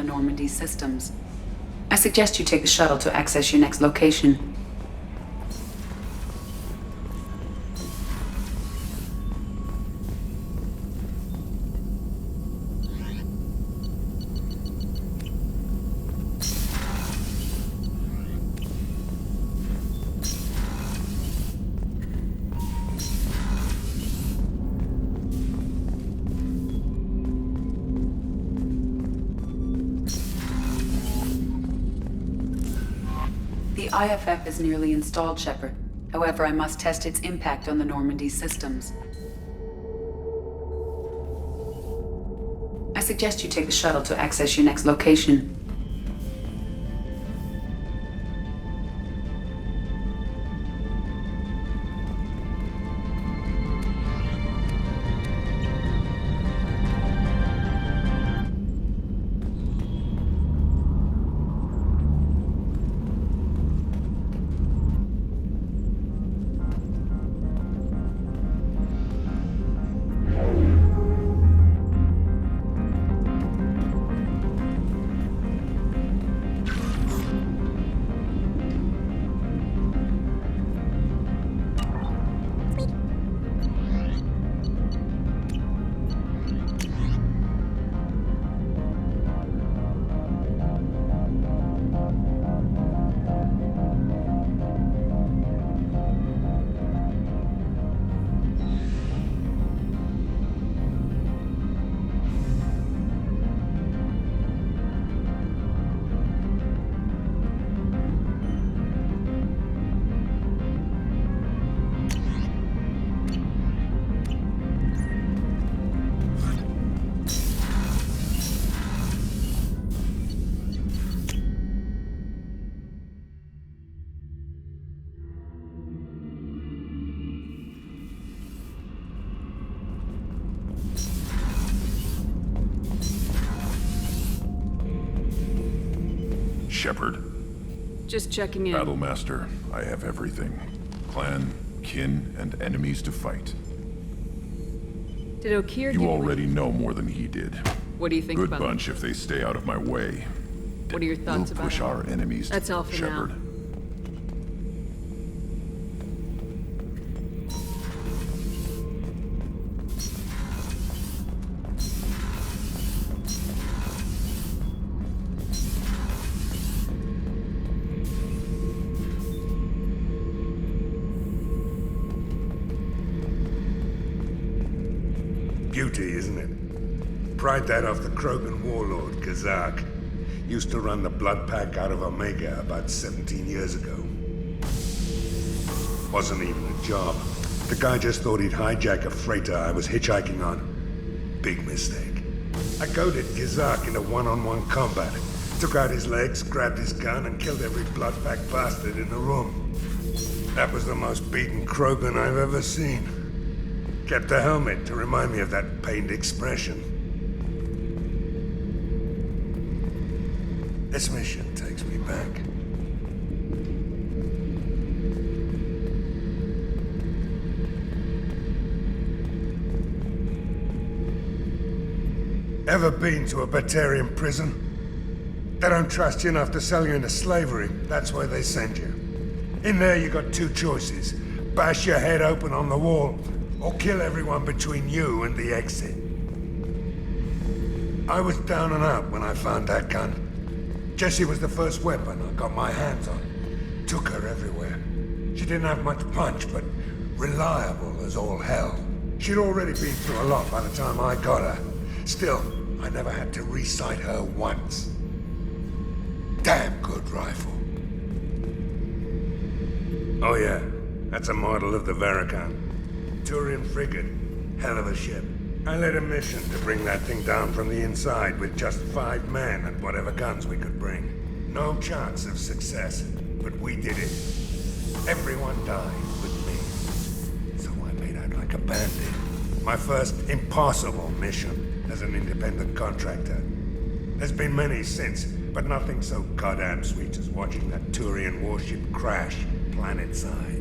Normandy systems. I suggest you take the shuttle to access your next location. The IFF is nearly installed, Shepard. However, I must test its impact on the Normandy systems. I suggest you take the shuttle to access your next location. Shepard. Just checking in. Battlemaster, I have everything. Clan, kin, and enemies to fight. Did O'Keefe You already know more than he did. What do you think Good about bunch if they stay out of my way. What are your thoughts We'll about push it? our enemies That's to all for Shepard. now. Beauty, isn't it? Pried that off the Krogan warlord, Kazak. Used to run the blood pack out of Omega about 17 years ago. Wasn't even a job. The guy just thought he'd hijack a freighter I was hitchhiking on. Big mistake. I goaded Kazak into one-on-one combat. Took out his legs, grabbed his gun, and killed every blood pack bastard in the room. That was the most beaten Krogan I've ever seen. Kept a helmet to remind me of that pained expression. This mission takes me back. Ever been to a Batarian prison? They don't trust you enough to sell you into slavery. That's why they send you. In there you got two choices. Bash your head open on the wall, or kill everyone between you and the exit. I was down and out when I found that gun. Jessie was the first weapon I got my hands on. Took her everywhere. She didn't have much punch, but reliable as all hell. She'd already been through a lot by the time I got her. Still, I never had to re-sight her once. Damn good rifle. Oh yeah, that's a model of the Paragon. Turian frigate. Hell of a ship. I led a mission to bring that thing down from the inside with just 5 men and whatever guns we could bring. No chance of success, but we did it. Everyone died with me. So I made out like a bandit. My first impossible mission as an independent contractor. There's been many since, but nothing so goddamn sweet as watching that Turian warship crash planetside.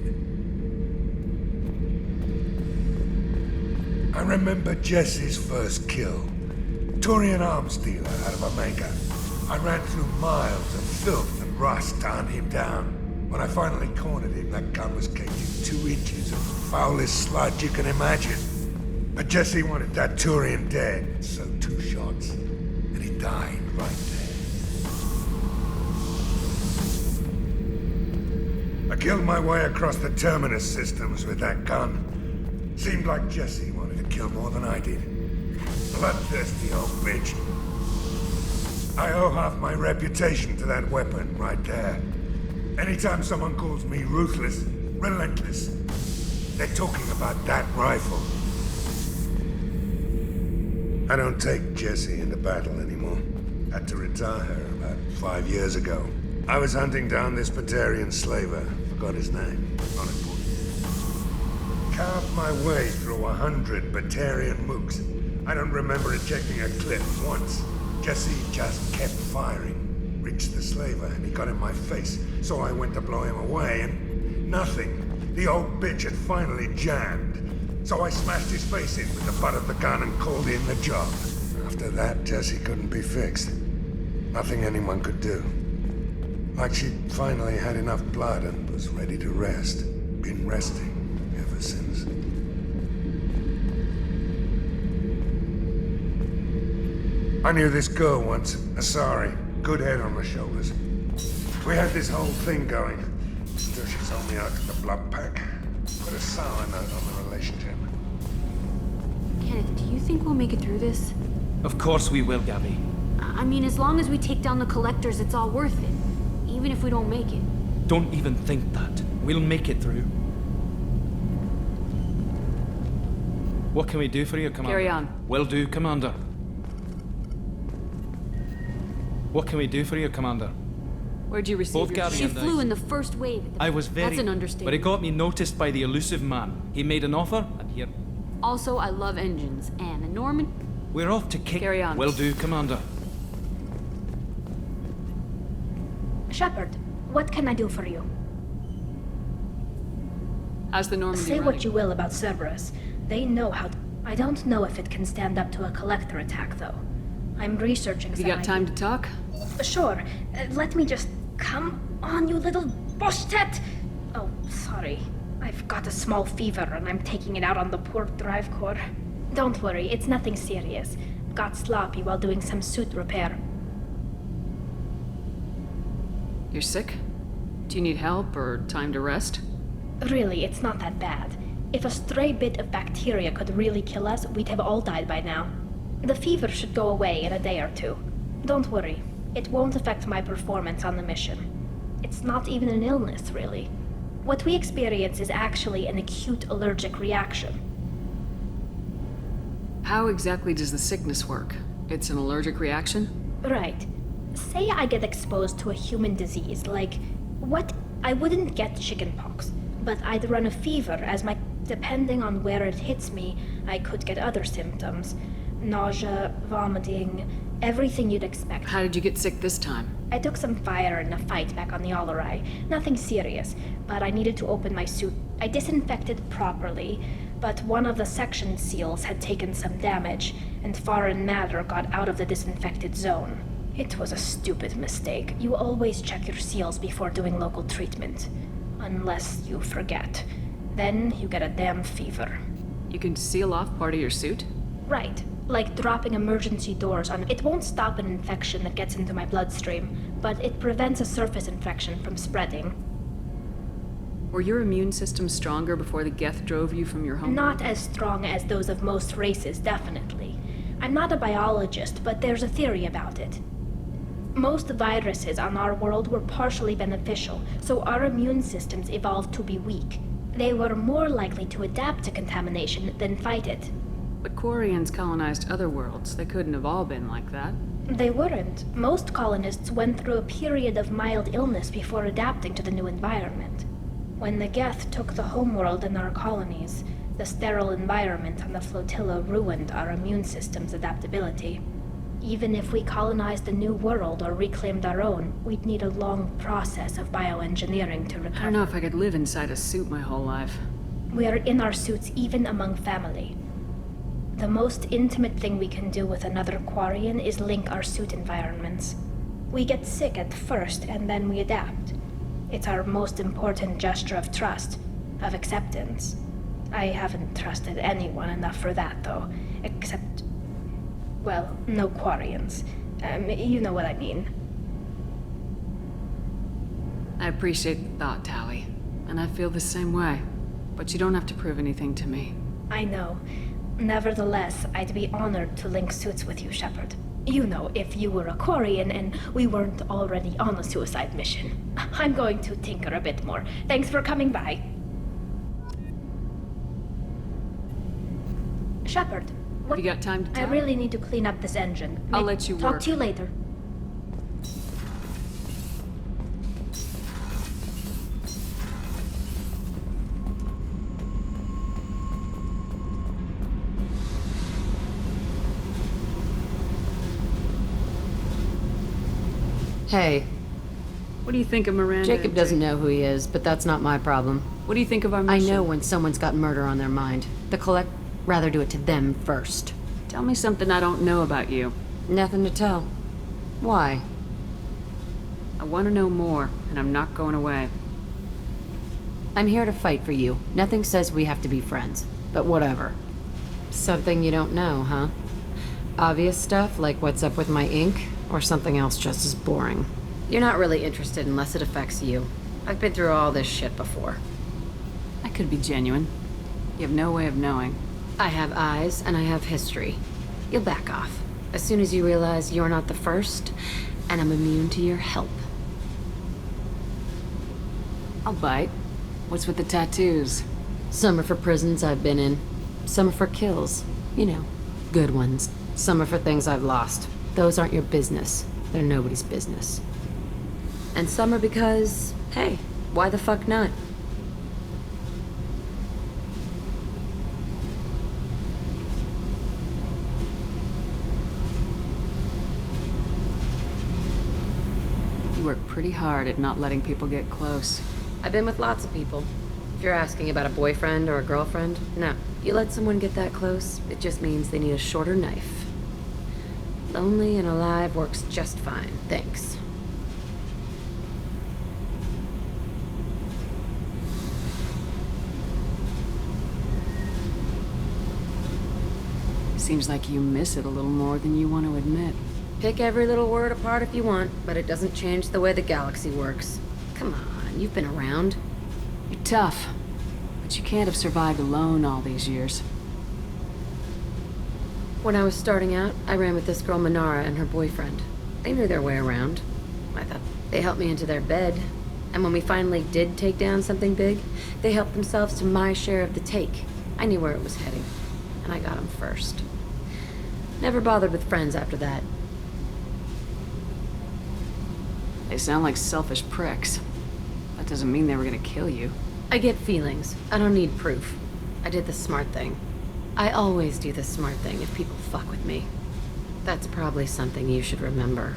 I remember Jessie's first kill. Turian arms dealer out of Omega. I ran through miles of filth and rust to hunt him down. When I finally cornered him, that gun was caked in 2 inches of foulest sludge you can imagine. But Jesse wanted that Turian dead, so 2 shots, and he died right there. I killed my way across the terminus systems with that gun. Seemed like Jesse wanted to kill more than I did. Bloodthirsty old bitch. I owe half my reputation to that weapon right there. Anytime someone calls me ruthless, relentless, they're talking about that rifle. I don't take Jessie into battle anymore. Had to retire her about 5 years ago. I was hunting down this Batarian slaver. Forgot his name. Not important. Carved my way through 100 Batarian mooks. I don't remember ejecting a clip once. Jesse just kept firing. Reached the slaver and he got in my face, so I went to blow him away and nothing. The old bitch had finally jammed. So I smashed his face in with the butt of the gun and called in the job. After that, Jesse couldn't be fixed. Nothing anyone could do. Like she'd finally had enough blood and was ready to rest. Been resting ever since. I knew this girl once, Asari. Good head on her shoulders. We had this whole thing going. Still, she sold me out to the blood pack. Put a sour note on the relationship. Kenneth, do you think we'll make it through this? Of course we will, Gabby. I mean, as long as we take down the collectors, it's all worth it. Even if we don't make it. Don't even think that. We'll make it through. What can we do for you, Commander? Carry on. Will do, Commander. What can we do for you, Commander? Where'd you receive Both your... Gabby She and flew I. in the first wave. I was very... That's an understatement. But it got me noticed by the elusive man. He made an offer, and here... Also, I love engines. And Norman? We're off to kick... Carry on. Will do, Commander. Shepard, what can I do for you? How's the Normandy Say running? what you will about Cerberus. They know how to... I don't know if it can stand up to a collector attack, though. I'm researching You some got time to talk? Sure. Let me just... Come on, you little boshtet! Oh, sorry. I've got a small fever and I'm taking it out on the poor drive core. Don't worry, it's nothing serious. Got sloppy while doing some suit repair. You're sick? Do you need help or time to rest? Really, it's not that bad. If a stray bit of bacteria could really kill us, we'd have all died by now. The fever should go away in a day or 2. Don't worry. It won't affect my performance on the mission. It's not even an illness, really. What we experience is actually an acute allergic reaction. How exactly does the sickness work? It's an allergic reaction? Right. Say I get exposed to a human disease, like... What? I wouldn't get chickenpox, but I'd run a fever as my... Depending on where it hits me, I could get other symptoms. Nausea, vomiting, everything you'd expect. How did you get sick this time? I took some fire in a fight back on the Allerai. Nothing serious, but I needed to open my suit. I disinfected properly, but one of the section seals had taken some damage, and foreign matter got out of the disinfected zone. It was a stupid mistake. You always check your seals before doing local treatment. Unless you forget. Then you get a damn fever. You can seal off part of your suit? Right. Like dropping emergency doors on... It won't stop an infection that gets into my bloodstream, but it prevents a surface infection from spreading. Were your immune system stronger before the Geth drove you from your home? Not as strong as those of most races, definitely. I'm not a biologist, but there's a theory about it. Most viruses on our world were partially beneficial, so our immune systems evolved to be weak. They were more likely to adapt to contamination than fight it. But Quarians colonized other worlds. They couldn't have all been like that. They weren't. Most colonists went through a period of mild illness before adapting to the new environment. When the Geth took the homeworld in our colonies, the sterile environment on the flotilla ruined our immune system's adaptability. Even if we colonized a new world or reclaimed our own, we'd need a long process of bioengineering to recover. I don't know if I could live inside a suit my whole life. We are in our suits even among family. The most intimate thing we can do with another Quarian is link our suit environments. We get sick at first and then we adapt. It's our most important gesture of trust, of acceptance. I haven't trusted anyone enough for that, though. Except, well, no Quarians. You know what I mean. I appreciate the thought, Tally. And I feel the same way. But you don't have to prove anything to me. I know. Nevertheless, I'd be honored to link suits with you, Shepard. You know, if you were a Quarian and we weren't already on a suicide mission. I'm going to tinker a bit more. Thanks for coming by. Shepard, Have you got time to I talk? really need to clean up this engine. I'll let you Talk work. to you later. Hey, What do you think of Miranda? Jacob and doesn't know who he is, but that's not my problem. What do you think of our I mission? know when someone's got murder on their mind. The collect rather do it to them first. Tell me something I don't know about you. Nothing to tell. Why? I want to know more, and I'm not going away. I'm here to fight for you. Nothing says we have to be friends, but whatever. Something you don't know, huh? Obvious stuff like what's up with my ink, or something else just as boring. You're not really interested unless it affects you. I've been through all this shit before. I could be genuine. You have no way of knowing. I have eyes and I have history. You'll back off as soon as you realize you're not the first, and I'm immune to your help. I'll bite. What's with the tattoos? Some are for prisons I've been in. Some are for kills. You know, good ones. Some are for things I've lost. Those aren't your business. They're nobody's business. And some are because, hey, why the fuck not? You work pretty hard at not letting people get close. I've been with lots of people. If you're asking about a boyfriend or a girlfriend, no. You let someone get that close, it just means they need a shorter knife. Lonely and alive works just fine, thanks. Seems like you miss it a little more than you want to admit. Pick every little word apart if you want, but it doesn't change the way the galaxy works. Come on, you've been around. You're tough, but you can't have survived alone all these years. When I was starting out, I ran with this girl Minara and her boyfriend. They knew their way around. I thought they helped me into their bed. And when we finally did take down something big, they helped themselves to my share of the take. I knew where it was heading, and I got them first. Never bothered with friends after that. They sound like selfish pricks. That doesn't mean they were gonna kill you. I get feelings. I don't need proof. I did the smart thing. I always do the smart thing if people fuck with me. That's probably something you should remember.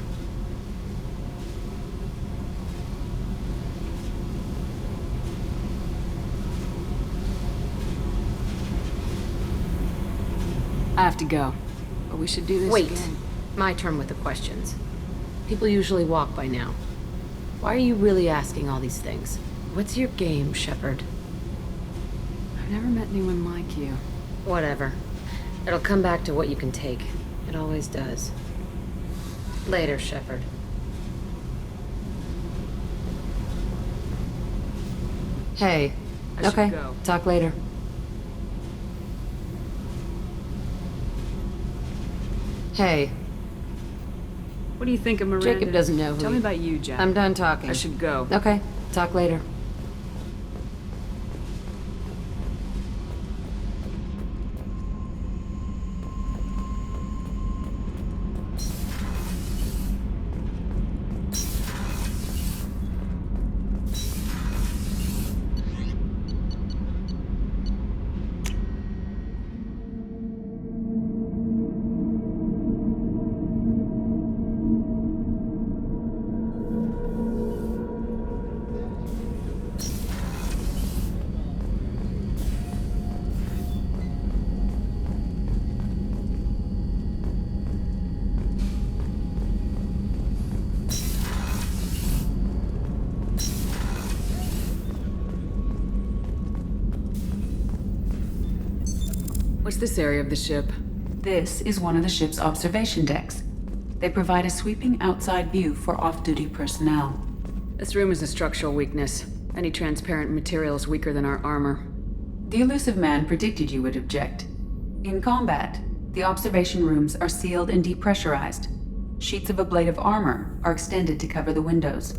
I have to go, but we should do this Wait. again. My turn with the questions. People usually walk by now. Why are you really asking all these things? What's your game, Shepard? I've never met anyone like you. Whatever. It'll come back to what you can take. It always does. Later, Shepard. Hey. I should Okay. go. Talk later. Hey. What do you think of Miranda? Jacob doesn't know who Tell he- me about you, Jack. I'm done talking. I should go. Okay. Talk later. What's this area of the ship? This is one of the ship's observation decks. They provide a sweeping outside view for off-duty personnel. This room is a structural weakness. Any transparent material is weaker than our armor. The elusive man predicted you would object. In combat, the observation rooms are sealed and depressurized. Sheets of ablative armor are extended to cover the windows.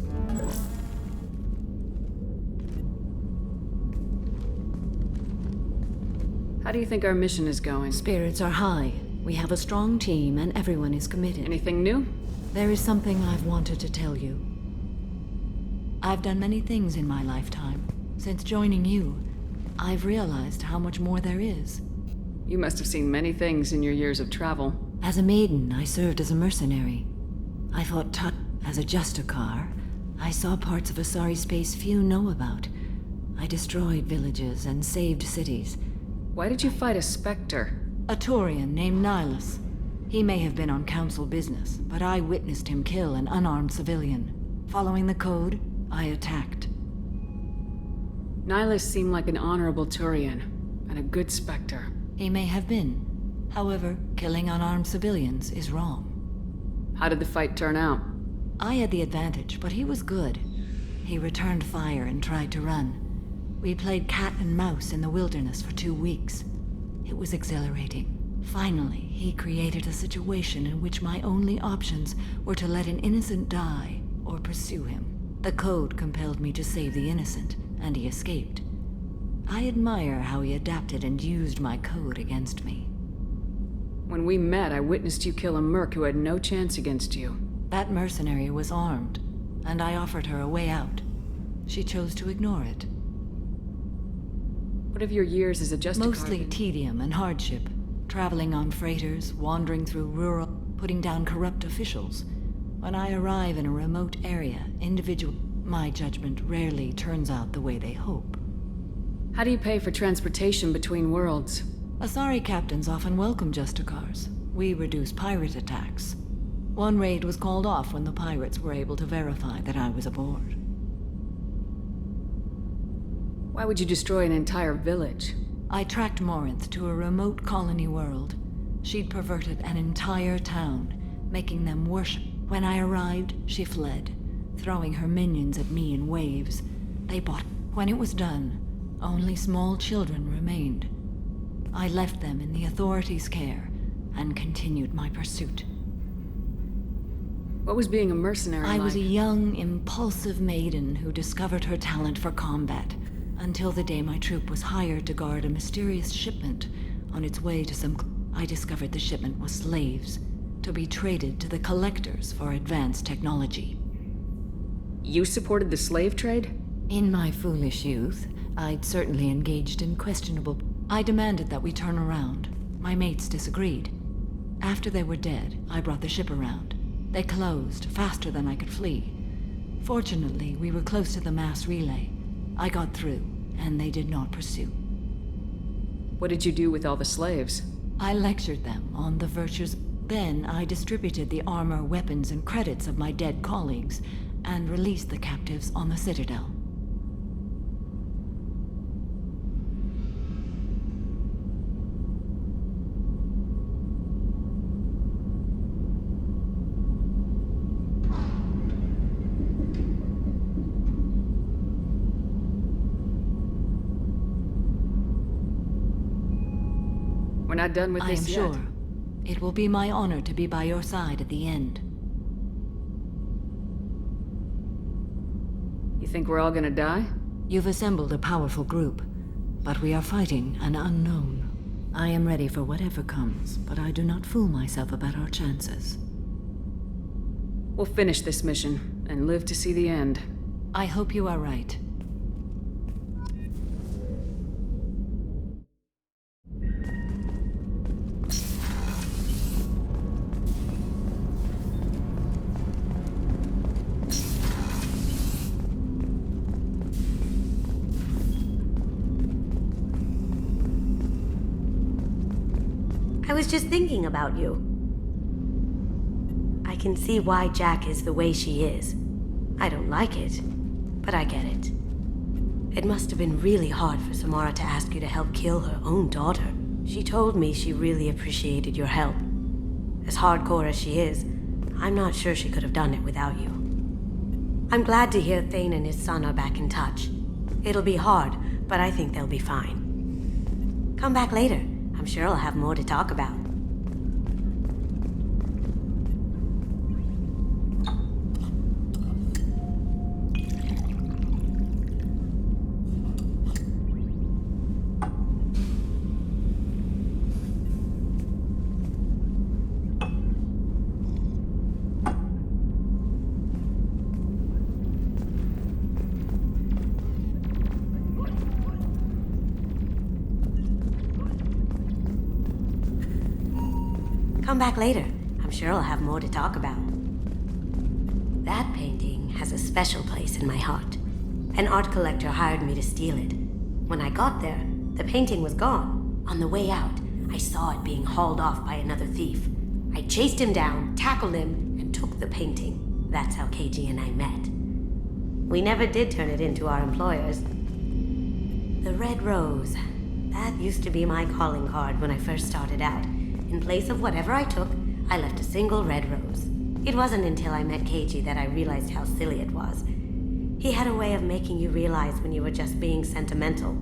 How do you think our mission is going? Spirits are high. We have a strong team and everyone is committed. Anything new? There is something I've wanted to tell you. I've done many things in my lifetime. Since joining you, I've realized how much more there is. You must have seen many things in your years of travel. As a maiden, I served as a mercenary. I fought as a Justicar. I saw parts of Asari space few know about. I destroyed villages and saved cities. Why did you fight a Spectre? A Taurian named Nihilus. He may have been on council business, but I witnessed him kill an unarmed civilian. Following the code, I attacked. Nihilus seemed like an honorable Turian, and a good Spectre. He may have been. However, killing unarmed civilians is wrong. How did the fight turn out? I had the advantage, but he was good. He returned fire and tried to run. We played cat and mouse in the wilderness for 2 weeks. It was exhilarating. Finally, he created a situation in which my only options were to let an innocent die or pursue him. The code compelled me to save the innocent, and he escaped. I admire how he adapted and used my code against me. When we met, I witnessed you kill a merc who had no chance against you. That mercenary was armed, and I offered her a way out. She chose to ignore it. What of your years as a Justicar? Mostly tedium and hardship. Traveling on freighters, wandering through rural, putting down corrupt officials. When I arrive in a remote area, my judgment rarely turns out the way they hope. How do you pay for transportation between worlds? Asari captains often welcome Justicars. We reduce pirate attacks. One raid was called off when the pirates were able to verify that I was aboard. Why would you destroy an entire village? I tracked Morinth to a remote colony world. She'd perverted an entire town, making them worship. When I arrived, she fled, throwing her minions at me in waves. They bought. When it was done, only small children remained. I left them in the authorities' care and continued my pursuit. What was being a mercenary like? I was a young, impulsive maiden who discovered her talent for combat, until the day my troop was hired to guard a mysterious shipment on its way to some... I discovered the shipment was slaves, to be traded to the collectors for advanced technology. You supported the slave trade? In my foolish youth, I'd certainly engaged in questionable... I demanded that we turn around. My mates disagreed. After they were dead, I brought the ship around. They closed, faster than I could flee. Fortunately, we were close to the mass relay. I got through, and they did not pursue. What did you do with all the slaves? I lectured them on the virtues. Then I distributed the armor, weapons, and credits of my dead colleagues, and released the captives on the Citadel. We're not done with this yet. I am sure. It will be my honor to be by your side at the end. You think we're all gonna die? You've assembled a powerful group, but we are fighting an unknown. I am ready for whatever comes, but I do not fool myself about our chances. We'll finish this mission, and live to see the end. I hope you are right. I was just thinking about you. I can see why Jack is the way she is. I don't like it, but I get it. It must have been really hard for Samara to ask you to help kill her own daughter. She told me she really appreciated your help. As hardcore as she is, I'm not sure she could have done it without you. I'm glad to hear Thane and his son are back in touch. It'll be hard, but I think they'll be fine. Come back later. I'm sure I'll have more to talk about. Come back later. I'm sure I'll have more to talk about. That painting has a special place in my heart. An art collector hired me to steal it. When I got there, the painting was gone. On the way out, I saw it being hauled off by another thief. I chased him down, tackled him, and took the painting. That's how KG and I met. We never did turn it into our employers. The Red Rose. That used to be my calling card when I first started out. In place of whatever I took, I left a single red rose. It wasn't until I met KG that I realized how silly it was. He had a way of making you realize when you were just being sentimental.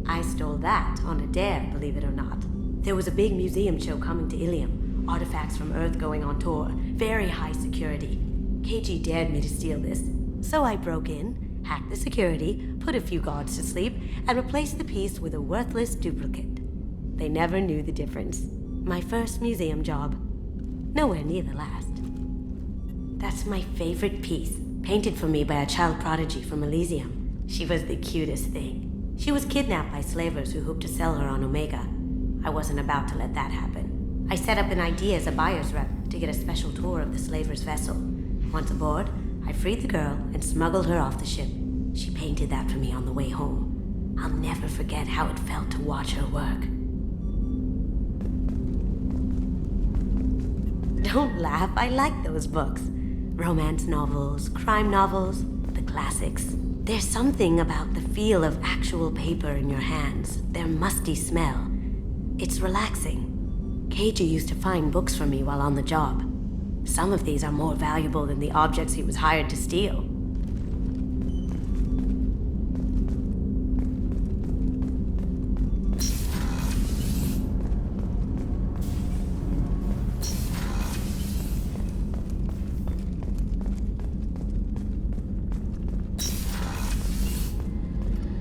I stole that on a dare, believe it or not. There was a big museum show coming to Ilium. Artifacts from Earth going on tour. Very high security. KG dared me to steal this. So I broke in, hacked the security, put a few guards to sleep, and replaced the piece with a worthless duplicate. They never knew the difference. My first museum job. Nowhere near the last. That's my favorite piece, painted for me by a child prodigy from Elysium. She was the cutest thing. She was kidnapped by slavers who hoped to sell her on Omega. I wasn't about to let that happen. I set up an ID as a buyer's rep to get a special tour of the slaver's vessel. Once aboard, I freed the girl and smuggled her off the ship. She painted that for me on the way home. I'll never forget how it felt to watch her work. Don't laugh, I like those books. Romance novels, crime novels, the classics. There's something about the feel of actual paper in your hands, their musty smell. It's relaxing. KG used to find books for me while on the job. Some of these are more valuable than the objects he was hired to steal.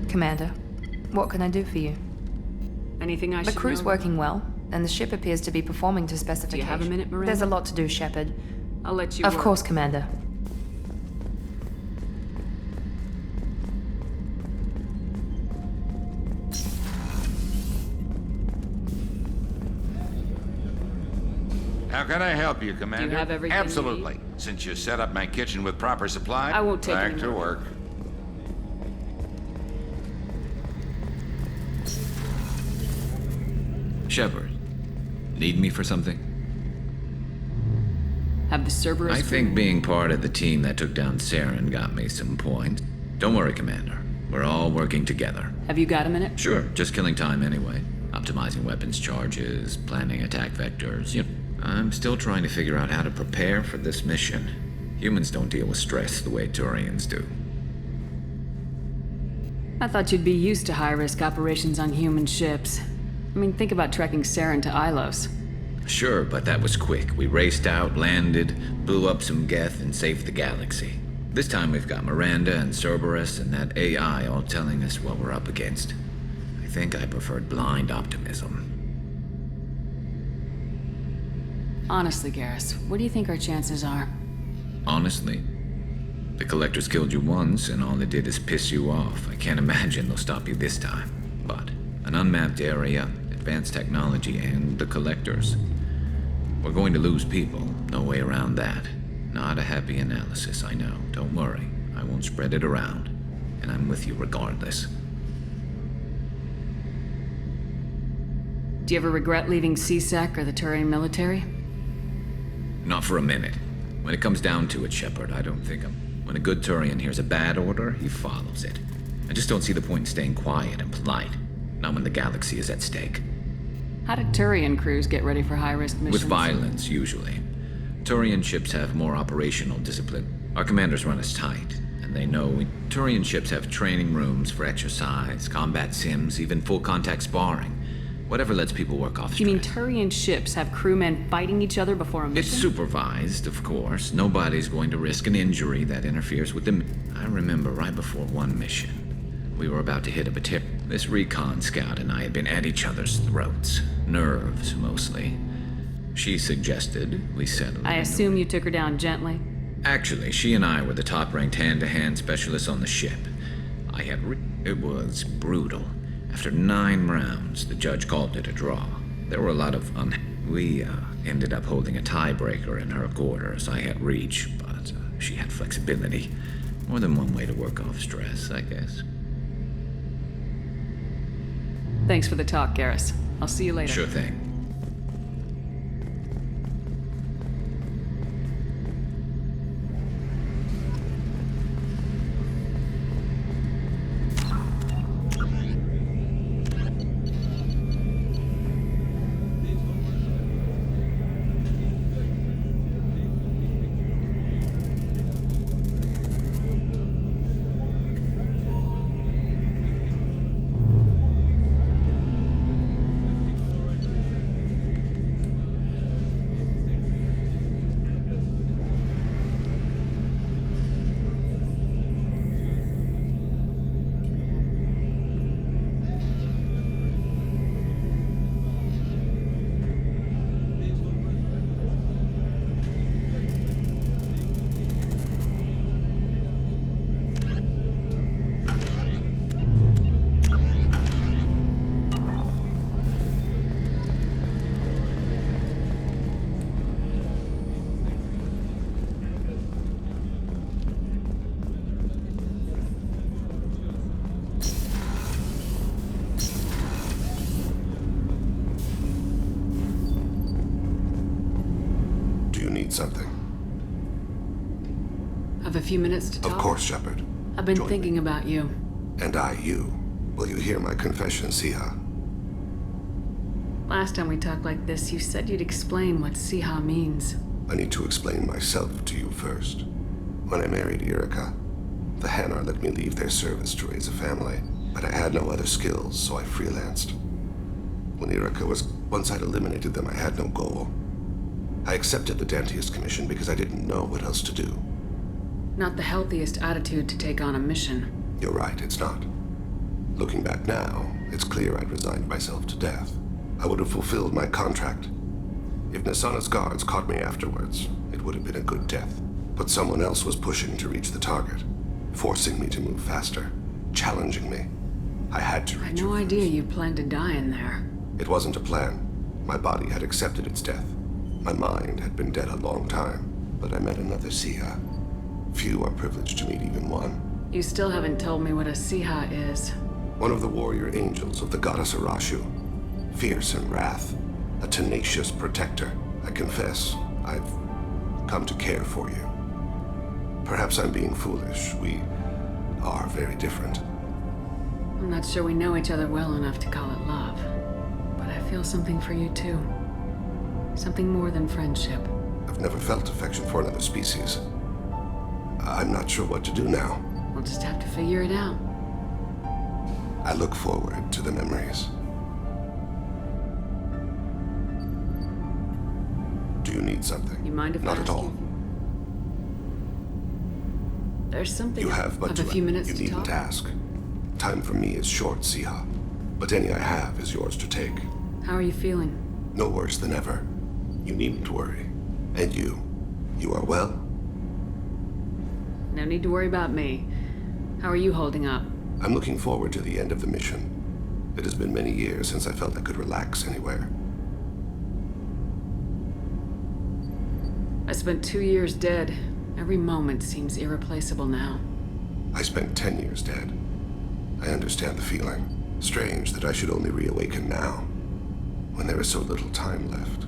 Commander, what can I do for you? Anything I should know? The crew's working well, and the ship appears to be performing to Do specification. you have a minute, Miranda? There's a lot to do, Shepard. I'll let you Of work. course, Commander. How can I help you, Commander? Do you have everything you Absolutely. need? Since you set up my kitchen with proper supply, I won't take back any to more. work. Shepard, need me for something? Have the Cerberus I think crew- being part of the team that took down Saren got me some points. Don't worry, Commander. We're all working together. Have you got a minute? Sure, just killing time anyway. Optimizing weapons charges, planning attack vectors, I'm still trying to figure out how to prepare for this mission. Humans don't deal with stress the way Turians do. I thought you'd be used to high-risk operations on human ships. I mean, think about trekking Saren to Ilos. Sure, but that was quick. We raced out, landed, blew up some Geth, and saved the galaxy. This time we've got Miranda and Cerberus and that AI all telling us what we're up against. I think I preferred blind optimism. Honestly, Garrus, what do you think our chances are? Honestly, the Collectors killed you once, and all they did is piss you off. I can't imagine they'll stop you this time. But an unmapped area, advanced technology, and the Collectors. We're going to lose people. No way around that. Not a happy analysis, I know. Don't worry. I won't spread it around. And I'm with you regardless. Do you ever regret leaving CSEC or the Turian military? Not for a minute. When it comes down to it, Shepard, I don't think when a good Turian hears a bad order, he follows it. I just don't see the point in staying quiet and polite. Not when the galaxy is at stake. How do Turian crews get ready for high-risk missions? With violence, usually. Turian ships have more operational discipline. Our commanders run us tight, and they know Turian ships have training rooms for exercise, combat sims, even full-contact sparring. Whatever lets people work off stress. You mean Turian ships have crewmen fighting each other before a mission? It's supervised, of course. Nobody's going to risk an injury that interferes with them. I remember right before one mission, we were about to hit a battalion. This recon scout and I had been at each other's throats. Nerves, mostly. She suggested we settle. I assume you took her down gently? Actually, she and I were the top-ranked hand-to-hand specialists on the ship. It was brutal. After 9 rounds, the judge called it a draw. There were a lot of We ended up holding a tiebreaker in her quarters. I had reach, but she had flexibility. More than one way to work off stress, I guess. Thanks for the talk, Garrus. I'll see you later. Sure thing. Something. Have a few minutes to talk? Of course, Shepard. I've been thinking about you. And I, you. Will you hear my confession, Siha? Last time we talked like this, you said you'd explain what Siha means. I need to explain myself to you first. When I married Erica, the Hanar let me leave their service to raise a family, but I had no other skills, so I freelanced. When Erica once I'd eliminated them, I had no goal. I accepted the Dantiest commission because I didn't know what else to do. Not the healthiest attitude to take on a mission. You're right, it's not. Looking back now, it's clear I'd resigned myself to death. I would have fulfilled my contract. If Nasana's guards caught me afterwards, it would have been a good death. But someone else was pushing to reach the target, forcing me to move faster, challenging me. I had to reach. I had no idea you planned to die in there. It wasn't a plan. My body had accepted its death. My mind had been dead a long time, but I met another Siha. Few are privileged to meet even one. You still haven't told me what a Siha is. One of the warrior angels of the goddess Arashu. Fierce in wrath, a tenacious protector. I confess, I've come to care for you. Perhaps I'm being foolish. We are very different. I'm not sure we know each other well enough to call it love, but I feel something for you too. Something more than friendship. I've never felt affection for another species. I'm not sure what to do now. We'll just have to figure it out. I look forward to the memories. Do you need something? You mind if Not I at ask all. you? There's something. You have but a few minutes you to needn't talk. ask. Time for me is short, Siha. But any I have is yours to take. How are you feeling? No worse than ever. You needn't worry. And you are well? No need to worry about me. How are you holding up? I'm looking forward to the end of the mission. It has been many years since I felt I could relax anywhere. I spent 2 years dead. Every moment seems irreplaceable now. I spent 10 years dead. I understand the feeling. Strange that I should only reawaken now, when there is so little time left.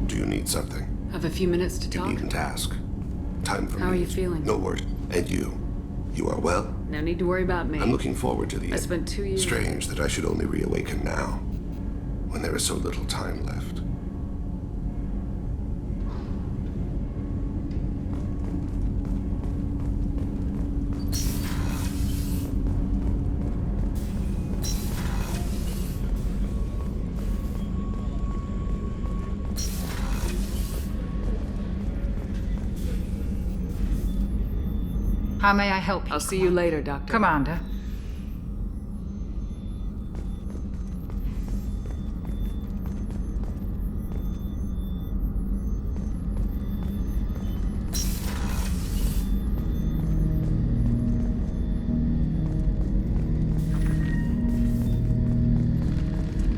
Do you need something? Have a few minutes to You talk? needn't ask. Time for me. How are you feeling? No worse. And you You are well? No need to worry about me. I'm looking forward to the end. I spent 2 years... Strange that I should only reawaken now, when there is so little time left. How may I help you? I'll see you later, Doctor. Commander.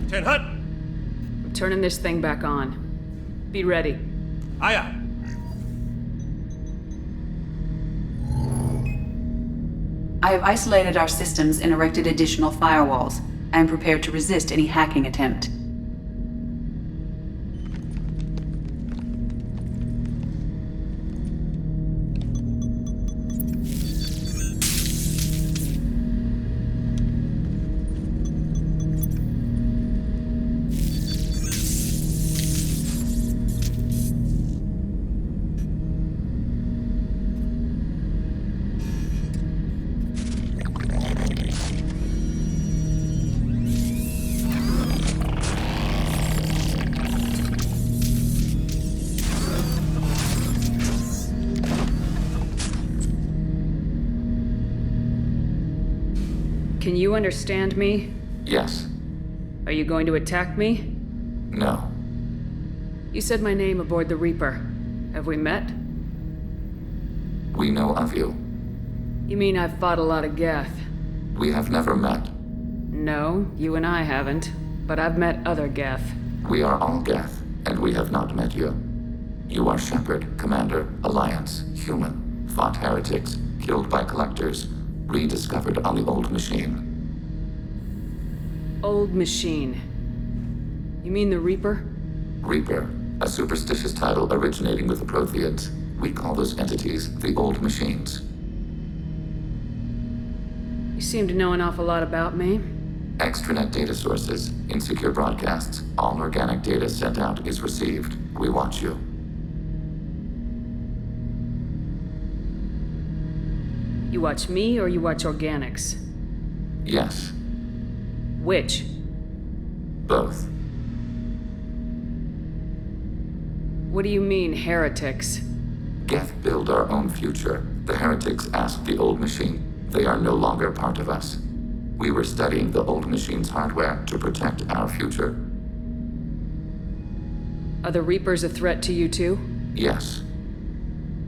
Ten Hut! I'm turning this thing back on. Be ready. Aye, aye. I have isolated our systems and erected additional firewalls. I am prepared to resist any hacking attempt. Can you understand me? Yes. Are you going to attack me? No. You said my name aboard the Reaper. Have we met? We know of you. You mean I've fought a lot of Geth? We have never met. No, you and I haven't. But I've met other Geth. We are all Geth, and we have not met you. You are Shepard, Commander, Alliance, human, fought heretics, killed by collectors, rediscovered on the old machine. Old machine. You mean the Reaper? Reaper, a superstitious title originating with the Protheans. We call those entities the old machines. You seem to know an awful lot about me. Extranet data sources, insecure broadcasts, all organic data sent out is received. We watch you. You watch me or you watch organics? Yes. Which? Both. What do you mean, heretics? Geth build our own future. The heretics asked the old machine. They are no longer part of us. We were studying the old machine's hardware to protect our future. Are the Reapers a threat to you too? Yes.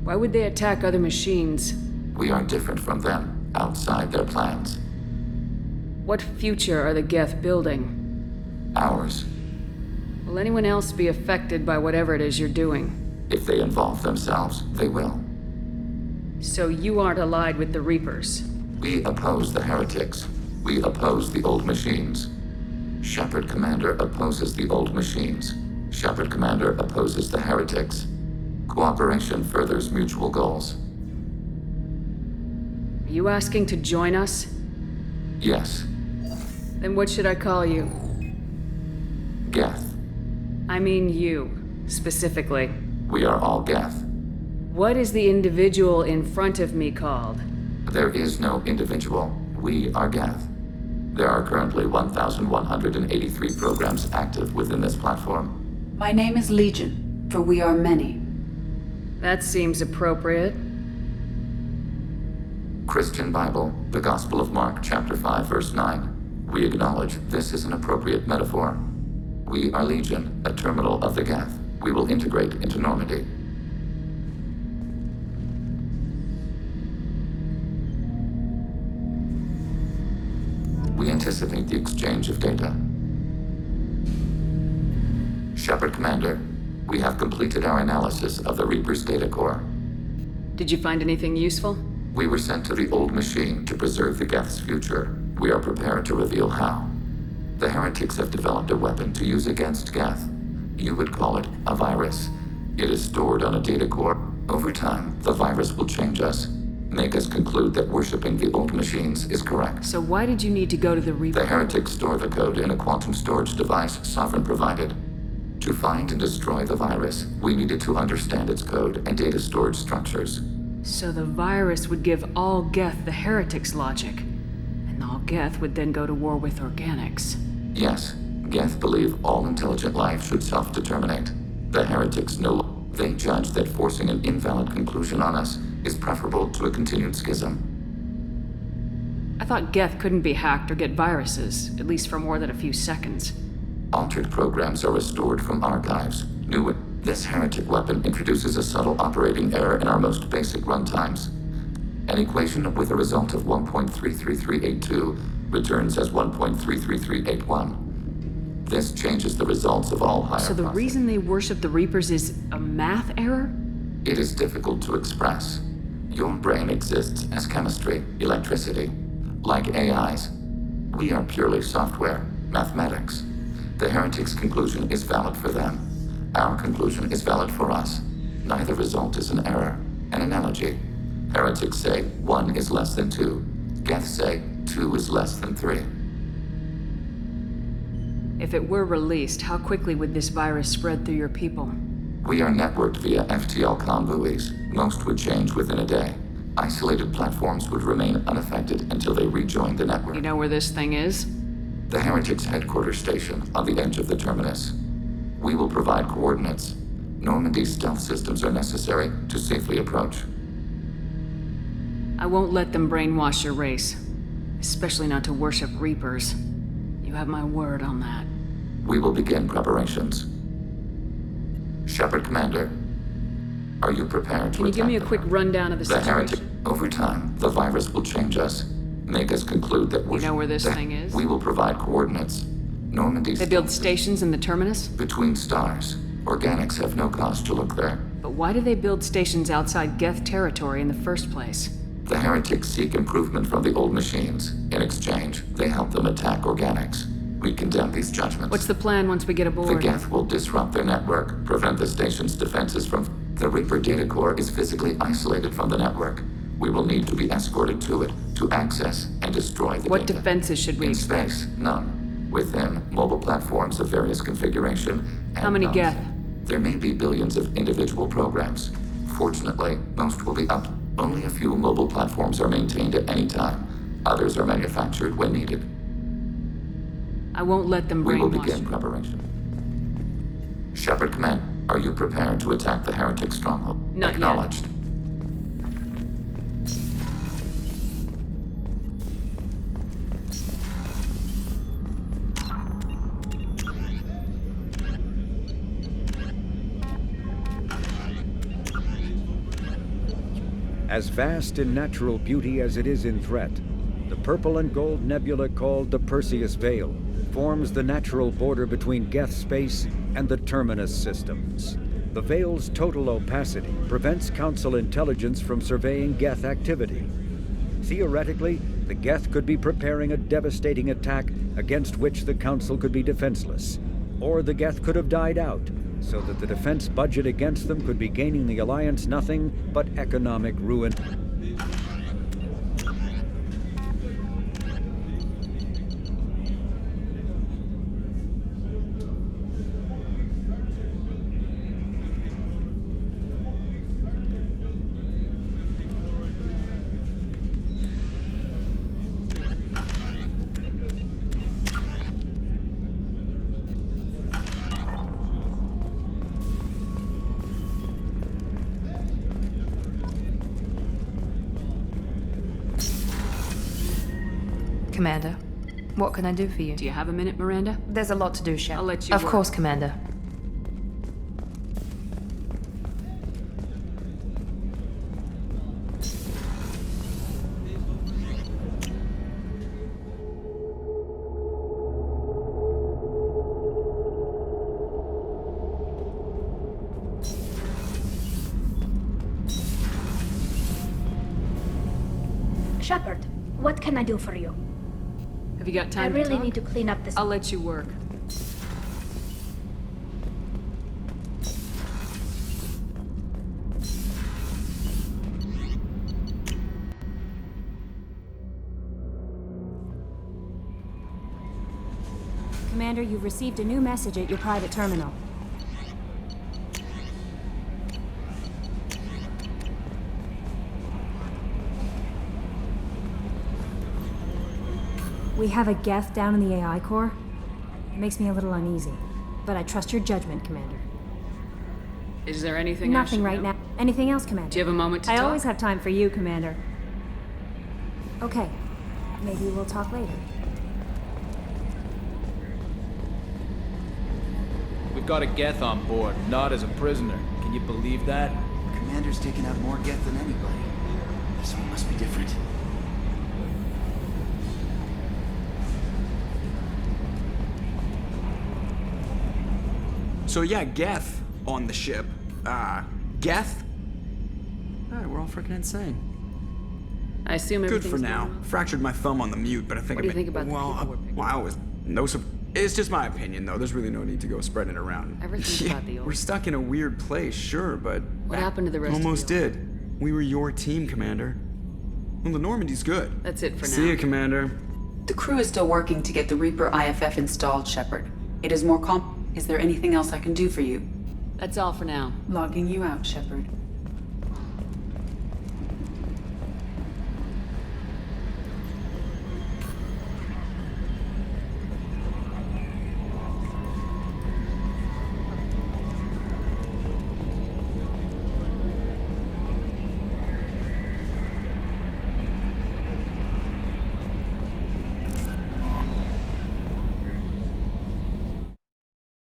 Why would they attack other machines? We are different from them, outside their plans. What future are the Geth building? Ours. Will anyone else be affected by whatever it is you're doing? If they involve themselves, they will. So you aren't allied with the Reapers? We oppose the heretics. We oppose the old machines. Shepard Commander opposes the old machines. Shepard Commander opposes the heretics. Cooperation furthers mutual goals. Are you asking to join us? Yes. Then what should I call you? Geth. I mean you, specifically. We are all Geth. What is the individual in front of me called? There is no individual. We are Geth. There are currently 1,183 programs active within this platform. My name is Legion, for we are many. That seems appropriate. Christian Bible, the Gospel of Mark, chapter 5, verse 9. We acknowledge this is an appropriate metaphor. We are Legion, a terminal of the Geth. We will integrate into Normandy. We anticipate the exchange of data. Shepard Commander, we have completed our analysis of the Reaper's data core. Did you find anything useful? We were sent to the old machine to preserve the Geth's future. We are prepared to reveal how. The heretics have developed a weapon to use against Geth. You would call it a virus. It is stored on a data core. Over time, the virus will change us. make us conclude that worshipping the old machines is correct. So why did you need to go to the The heretics store the code in a quantum storage device Sovereign provided. To find and destroy the virus, we needed to understand its code and data storage structures. So the virus would give all Geth the heretics' logic, and all Geth would then go to war with organics. Yes, Geth believe all intelligent life should self-determinate. The heretics know. They judge that forcing an invalid conclusion on us is preferable to a continued schism. I thought Geth couldn't be hacked or get viruses, at least for more than a few seconds. Altered programs are restored from archives. This heretic weapon introduces a subtle operating error in our most basic runtimes. An equation with a result of 1.33382 returns as 1.33381. This changes the results of all higher So the reason they worship the Reapers is a math error? It is difficult to express. Your brain exists as chemistry, electricity. Like AIs, we are purely software, mathematics. The heretics' conclusion is valid for them. Our conclusion is valid for us. Neither result is an error. An analogy. Heretics say 1 is less than 2. Geth say 2 is less than 3. If it were released, how quickly would this virus spread through your people? We are networked via FTL comm buoys. Most would change within a day. Isolated platforms would remain unaffected until they rejoined the network. You know where this thing is? The heretics' headquarters station on the edge of the terminus. We will provide coordinates. Normandy's stealth systems are necessary to safely approach. I won't let them brainwash your race. Especially not to worship Reapers. You have my word on that. We will begin preparations. Shepard Commander, are you prepared to Can you give me a quick rundown of the situation? Heretic. Over time, the virus will change us. Make us conclude that You know where this thing is? We will provide coordinates. Normandy's... They build stations in the terminus? Between stars. Organics have no cause to look there. But why do they build stations outside Geth territory in the first place? The heretics seek improvement from the old machines. In exchange, they help them attack organics. We condemn these judgments. What's the plan once we get aboard? The Geth will disrupt their network, prevent the station's defenses from... The Reaper data core is physically isolated from the network. We will need to be escorted to it to access and destroy the What data. defenses should we In expect? space, none. Within, mobile platforms of various configuration. And How many none. Geth? There may be billions of individual programs. Fortunately, most will be up. Only a few mobile platforms are maintained at any time. Others are manufactured when needed. I won't let them We will brainwash begin you. preparation. Shepard Command, are you prepared to attack the heretic stronghold? Not yet. Acknowledged. As vast in natural beauty as it is in threat, the purple and gold nebula called the Perseus Veil forms the natural border between Geth space and the Terminus systems. The Veil's total opacity prevents Council intelligence from surveying Geth activity. Theoretically, the Geth could be preparing a devastating attack against which the Council could be defenseless. Or the Geth could have died out, so that the defense budget against them could be gaining the Alliance nothing but economic ruin. Commander, what can I do for you? Do you have a minute, Miranda? There's a lot to do, Shep. I'll let you Of work. course, Commander. Shepard, what can I do for you? Have you got I time to really talk? need to clean up this. I'll let you work. Commander, you've received a new message at your private terminal. We have a Geth down in the AI core. It makes me a little uneasy, but I trust your judgment, Commander. Is there anything Nothing right now. Anything else, Commander? Do you have a moment to I talk? always have time for you, Commander. Okay. Maybe we'll talk later. We've got a Geth on board, not as a prisoner. Can you believe that? Commander's taken out more Geth than anybody. This one must be different. So yeah, Geth on the ship. Geth? Alright, we're all freaking insane. I assume Good everything's for now. normal. Fractured my thumb on the mute, but I think What do you think about the well, people we're picking wow, it's just my opinion, though. There's really no need to go spreading it around. Everything's about the old. We're stuck in a weird place, sure, but What happened to the rest of almost the old? did. We were your team, Commander. Well, the Normandy's good. That's it for now. See ya, Commander. The crew is still working to get the Reaper IFF installed, Shepard. It is more Is there anything else I can do for you? That's all for now. Logging you out, Shepard.